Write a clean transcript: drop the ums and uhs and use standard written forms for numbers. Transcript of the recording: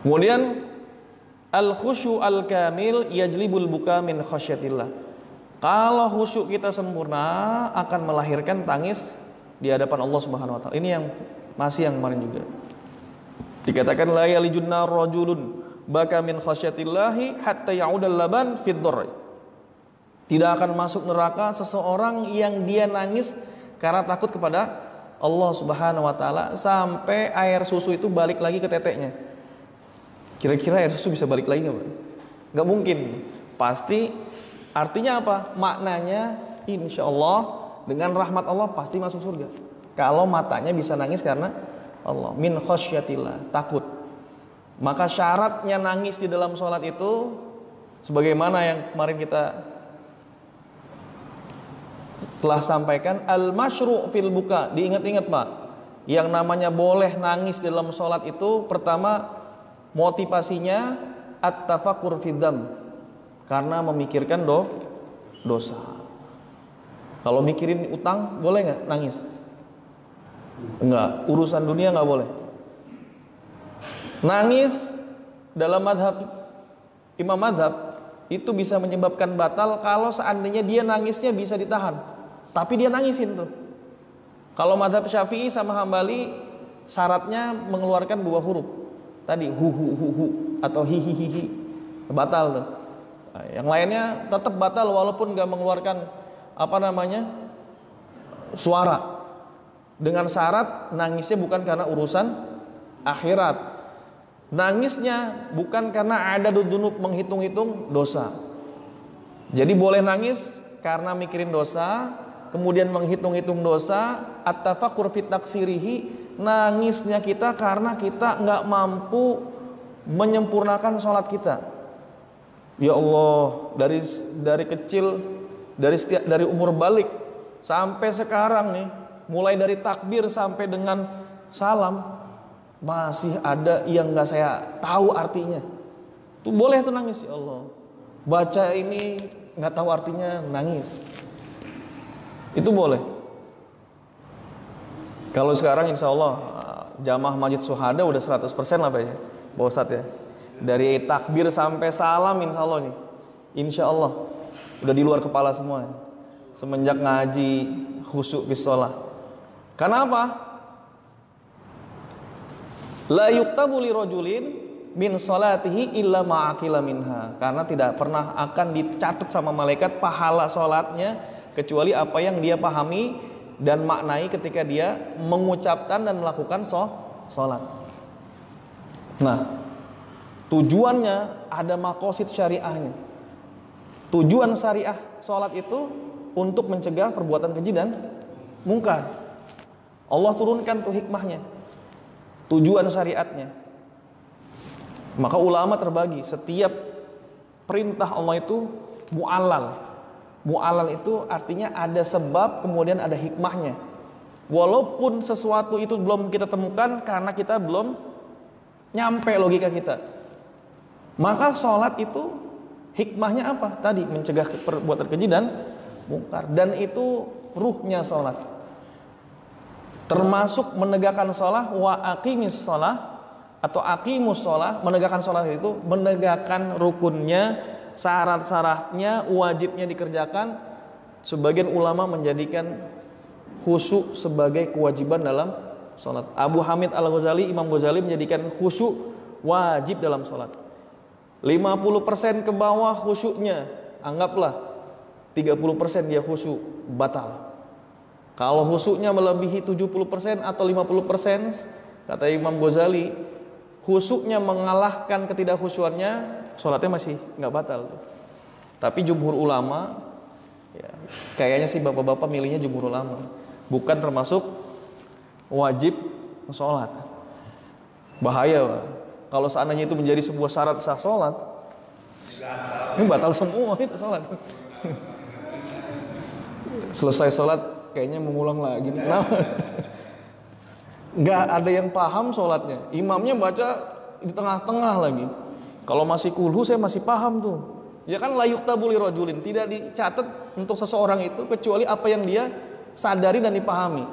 Kemudian al-khusyu al-kamil yajlibul buka min khasyatillah. Kalau khusyuk kita sempurna akan melahirkan tangis di hadapan Allah Subhanahu wa taala. Ini yang masih yang kemarin juga. Dikatakan la yalijun nar rajulun baka min khasyatillahi hatta ya'udal laban fid dharr. Tidak akan masuk neraka seseorang yang dia nangis karena takut kepada Allah Subhanahu wa taala sampai air susu itu balik lagi ke teteknya. Kira-kira air susu bisa balik lagi enggak? Enggak mungkin. Pasti artinya apa? Maknanya insyaallah dengan rahmat Allah pasti masuk surga. Kalau matanya bisa nangis karena Allah, min khasyatillah, takut. Maka syaratnya nangis di dalam sholat itu sebagaimana yang kemarin kita telah sampaikan, al-masyru' fil buka. Diingat-ingat Pak, yang namanya boleh nangis dalam sholat itu pertama motivasinya at-tafakkur fi dzam, karena memikirkan dosa. Kalau mikirin utang boleh nggak nangis? Enggak. Urusan dunia nggak boleh. Nangis dalam imam madhab itu bisa menyebabkan batal kalau seandainya dia nangisnya bisa ditahan, tapi dia nangisin tuh. Kalau madhab Syafi'i sama Hambali syaratnya mengeluarkan 2 huruf. Tadi hu atau hi batal tuh. Nah, yang lainnya tetap batal walaupun nggak mengeluarkan suara, dengan syarat nangisnya bukan karena urusan akhirat, nangisnya bukan karena ada dunub menghitung-hitung dosa. Jadi boleh nangis karena mikirin dosa, kemudian menghitung-hitung dosa, at-tafakkur fit taksirihi, nangisnya kita karena kita nggak mampu menyempurnakan sholat kita. Ya Allah, dari kecil, dari umur balik sampai sekarang nih, mulai dari takbir sampai dengan salam masih ada yang nggak saya tahu artinya. Tuh boleh tuh nangis, ya Allah. Baca ini nggak tahu artinya, nangis. Itu boleh. Kalau sekarang insya Allah jamaah Masjid Syuhada udah 100% lah Pak ya, Pak Ustadz ya. Dari takbir sampai salam insya Allah nih, insya Allah udah di luar kepala semua. Semenjak ngaji khusyuk bis shalah. Karena apa? La yuktabu li rajulin min sholatihi illa ma'akila minha. Karena tidak pernah akan dicatat sama malaikat pahala sholatnya kecuali apa yang dia pahami dan maknai ketika dia mengucapkan dan melakukan sholat. Nah, tujuannya ada maqasid syariahnya. Tujuan syariah sholat itu untuk mencegah perbuatan keji dan mungkar. Allah turunkan tuh hikmahnya, tujuan syariatnya. Maka ulama terbagi, setiap perintah Allah itu mu'allal. Mu'allal itu artinya ada sebab kemudian ada hikmahnya. Walaupun sesuatu itu belum kita temukan karena kita belum nyampe logika kita. Maka sholat itu hikmahnya apa? Tadi mencegah perbuatan keji dan mungkar. Dan itu ruhnya sholat. Termasuk menegakkan sholat, wa aqimis sholat atau aqimus sholat. Menegakkan sholat itu menegakkan rukunnya, syarat-syaratnya, wajibnya dikerjakan. Sebagian ulama menjadikan khusyuk sebagai kewajiban dalam sholat. Abu Hamid Al-Ghazali, Imam Ghazali menjadikan khusyuk wajib dalam sholat. 50% ke bawah khusyuknya, anggaplah 30% dia khusyuk, batal. Kalau khusyuknya melebihi 70% atau 50%, kata Imam Ghazali, khusyuknya mengalahkan ketidakhusyuannya, sholatnya masih nggak batal. Tapi jumhur ulama, ya, kayaknya sih bapak-bapak milihnya jumhur ulama, bukan termasuk wajib sholat. Bahaya Pak. Kalau seandainya itu menjadi sebuah syarat sah sholat, ini batal semua itu sholat. Selesai sholat kayaknya mengulang lagi nih. Kenapa? Nggak ada yang paham sholatnya. Imamnya baca di tengah-tengah lagi. Kalau masih kulhu saya masih paham tuh. Ya kan la yuktabu li rajulin, tidak dicatat untuk seseorang itu kecuali apa yang dia sadari dan dipahami.